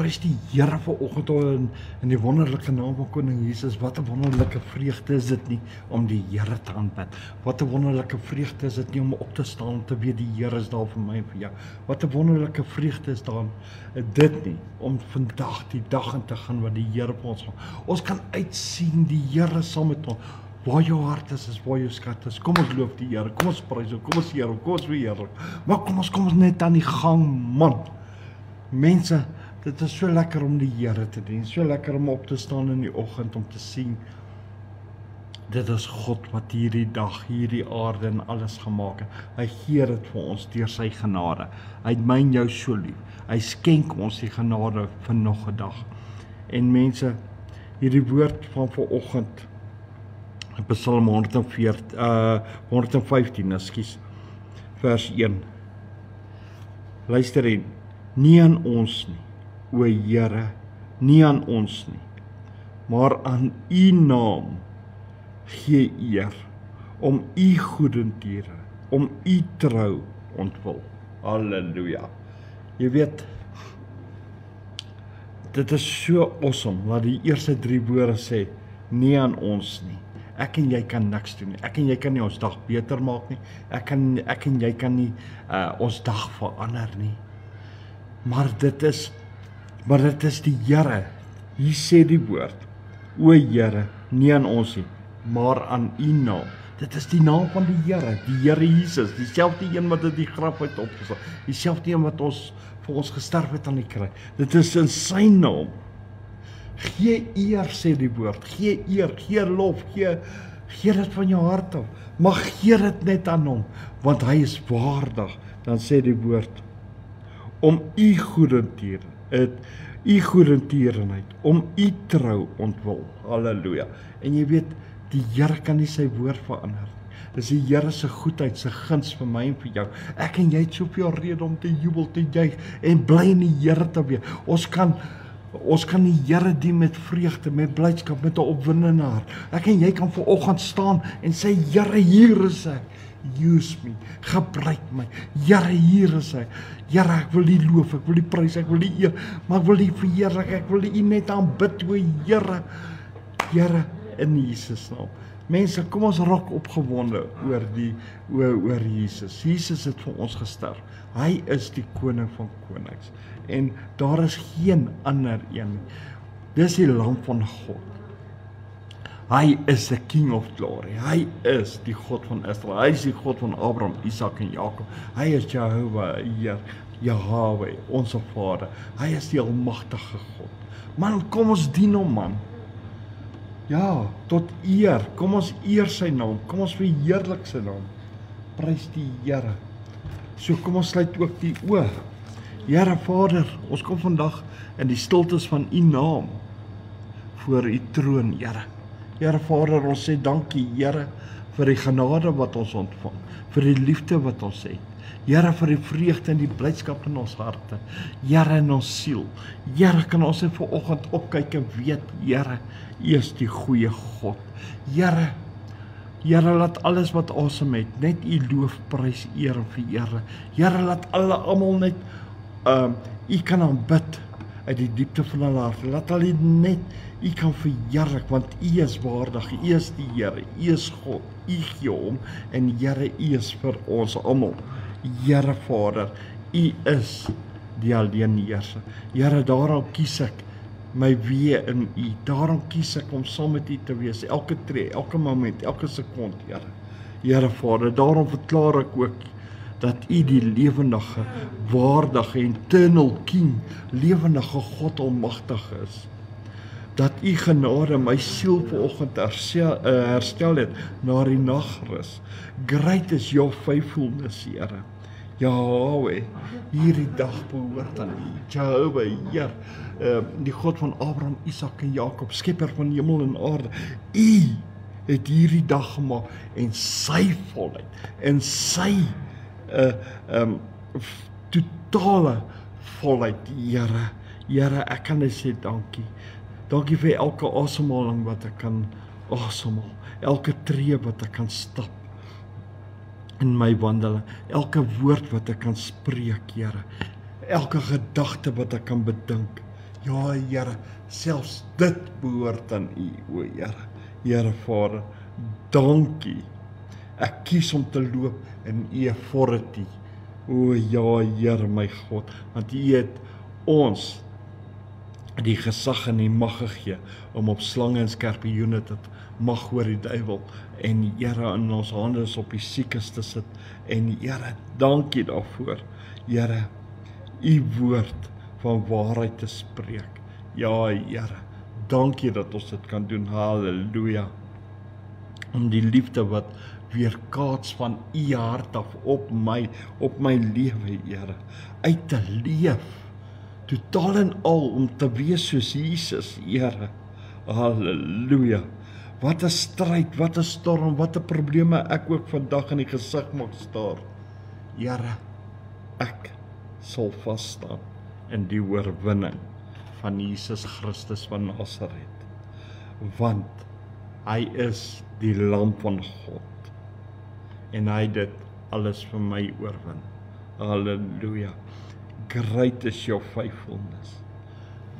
Prys die Here vanoggend in die wonderlike naam van Koning Jesus. Wat 'n wonderlike vreugde is dit nie om die Here te aanbid. Wat 'n wonderlike vreugde is dit nie om op te staan en te weet die Here is daar vir my en vir jou. Wat 'n wonderlike vreugde is daar dit nie om vandag die dag in te gaan wat die Here vir ons gaan. Ons kan uitsien die Here saam met ons. Waar jou hart is waar jou skat is. Kom ons loof die Here, kom ons prys hom, kom ons eer hom, kom ons verheerlik. Maar kom ons net aan die gang, man. Mense, dit is so lekker om die Here te dien, so lekker om op te staan in die oggend om te sien. Dit is God wat hierdie dag, hierdie aarde en alles gemaak het. Hy gee dit vir ons deur sy genade. Hy het my en jou so lief. Hy skenk ons die genade vir nog 'n dag. En mense, hierdie woord van vanoggend, Psalm 115, vers 1. Luister in, nie aan ons nie, o Here, nie aan ons nie, maar aan U naam gee eer, om U goedertiere, om U trou ontwil. Halleluja. Jy weet, dit is so awesome, wat die eerste 3 woorde sê, nie aan ons nie. Ek en jy kan niks doen nie. Ek en jy kan nie ons dag beter maak nie. Ek en jy kan nie ons dag verander nie. Maar dit is die Here. Hier sê die woord, o Here, nie aan ons nie, maar aan U naam. Dit is die naam van die Here Jesus, dieselfde een wat uit die graf uit opgestaan, dieselfde een wat vir ons gesterf het aan die kruis. Dit is in sy naam. Gee eer, sê die woord, gee eer, gee lof, gee dit van jou hart af, maar gee dit net aan hom, want hy is waardig. Dan sê die woord, om U goedertierenheid, om U trou ontwil. Halleluja. En jy weet, die Here kan nie sy woord verander. Dis die Here se goedheid, se guns vir my en vir jou. Ek en jy het soveel rede om te jubel, te juig en bly in die Here te wees. Ons kan die Here dien met vreugde, met blydskap, met 'n opwindende hart. Ek en jy kan vanoggend staan en sê, Here, hier is ek. Use me, gebruik my. Here, hier is hy. Here, ek wil U loof, ek wil U prys, ek wil U eer, maar ek wil U verheerlik, ek wil U net aanbid, o Here. Here, in Jesus naam. Mense, kom ons raak opgewonde oor Jesus. Jesus het vir ons gesterf. Hy is die koning van konings. En daar is geen ander een. Dis die lam van God. Hy is the King of Glory. Hy is die God van Israel. Hy is die God van Abraham, Isak en Jakob. Hy is Jehovah, Yahweh, ons Vader. Hy is die almagtige God. Man, kom ons dien hom, man. Ja, tot eer. Kom ons eer sy naam. Kom ons verheerlik sy naam. Prys die Here. So kom ons sluit ook die oë. Here Vader, ons kom vandag in die stiltes van U naam voor U troon, Here. Here Vader, ons sê dankie, Here, vir die genade wat ons ontvang, vir die liefde wat ons het. Here, vir die vreugde en die blydskap in ons harte. Here, in ons siel. Here, kan ons net vanoggend opkyk en weet, Here, U is die goeie God. Here, laat alles wat awesome het, net U loof, prys, eer en verheerlik. Here, laat almal net U kan aanbid uit die diepte van hulle hart. Laat hulle net U kan verheerlik, want U is waardig. U is die Here, U is God. U gee hom en Here, U is vir ons almal. Here Vader, U is die alleenheerser. Here, daarom kies ek my weë in U. Daarom kies ek om saam met U te wees, elke tree, elke moment, elke sekond, Here. Here Vader, daarom verklaar ek ook dat U die lewendige, waardige, eternal King, lewendige God almagtig is. Dat U genade my siel vanoggend herstel het na die nagrus. Great is your faithfulness, Here. Yahweh, hierdie dag behoort aan U. Jehovah, Heer, die God van Abraham, Isak en Jakob, skepper van hemel en aarde. U het hierdie dag gemaak en sy volheid en sy totale volheid, Here. Here, ek kan net sê dankie. Dankie vir elke asemhaling wat ek kan asemhaal, elke tree wat ek kan stap in my wandeling, elke woord wat ek kan spreek, Here, elke gedagte wat ek kan bedink. Ja, Here, selfs dit behoort aan U, o Here. Here Vader, dankie. Ek kies om te loop in U authority. O ja, Here my God, want U het ons die gesag en die mag gegee om op slange en skorpioene te mag oor die duiwel en Here in ons hande is op die siekes te sit en Here, dankie daarvoor. Here, U woord van waarheid te spreek. Ja, Here, dankie dat ons dit kan doen. Halleluja. Om die liefde wat weerkaats van U hart af op my lewe, Here, uit te leef. Totaal en al om te wees soos Jesus, Here. Halleluja. Wat 'n stryd, wat 'n storm, wat 'n probleme ek ook vandag in die gesig mag staar. Here, ek sal vas staan in die oorwinning van Jesus Christus van Nasaret. Want hy is die lam van God. En hy het dit alles vir my oorwin. Halleluja. Great is your faithfulness.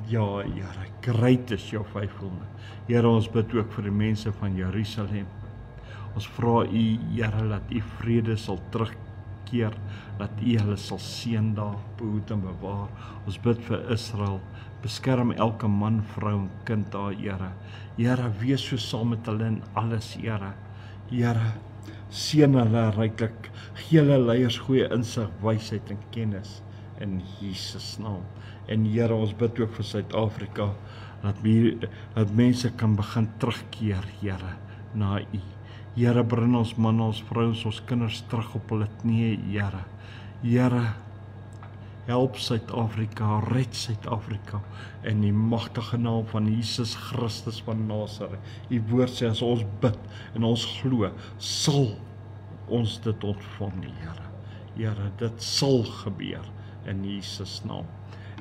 Ja, Here, great is your faithfulness. Here, ons bid ook vir die mense van Jerusalem. Ons vra U, Here, dat U vrede sal terugkeer, dat U hulle sal seën daar, behoed en bewaar. Ons bid vir Israel, beskerm elke man, vrou en kind daar, Here. Here, wees so saam met hulle in alles, Here. Here, seën hulle ryklik, gee hulle leiers goeie insig, wysheid en kennis in Jesus naam. En Here, ons bid ook vir Suid-Afrika, dat mense kan begin terugkeer, Here, na U. Here, bring ons manne, ons vrouens, ons kinders terug op hulle knieë, Here. Here, help Suid-Afrika, red Suid-Afrika in die magtige naam van Jesus Christus van Nasaret. U woord sê as ons bid en ons glo, sal ons dit ontvang, Here. Here, dit sal gebeur in Jesus naam.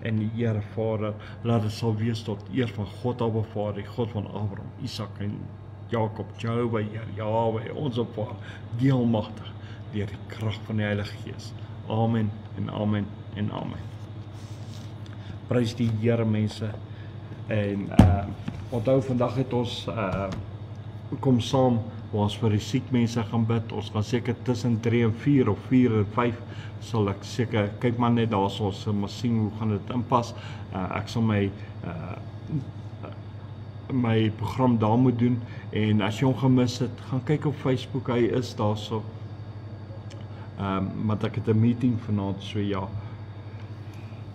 En die Here Vader, laat dit sal wees tot eer van God Abba Vader, die God van Abraham, Isak en Jakob, Jehovah, Yahweh, ons Vader, deelmagtig deur die krag van die Heilige Gees. Amen en amen en amen. Prys die Here, mense. En onthou, vandag het ons kom saam waar ons vir die siek mense gaan bid. Ons gaan seker tussen 3 en 4 of 4 en 5 sal ek seker, kyk maar net daar, so ons maar sien hoe gaan dit inpas. Ek sal my program daar moet doen, en as jy hom gemis het, gaan kyk op Facebook, hy is daar so. Maar ek het 'n meeting vanaand, so ja.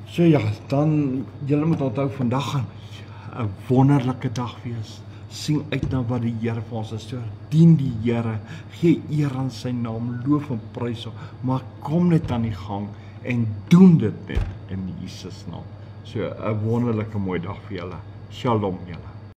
So ja, dan, julle moet onthou, vandag gaan 'n wonderlike dag wees. Sien uit na wat die Here vir ons is. So, dien die Here, gee eer aan sy naam, loof en prys hom, maar kom net aan die gang en doen dit net in Jesus naam. So, 'n wonderlike mooi dag vir julle. Shalom julle.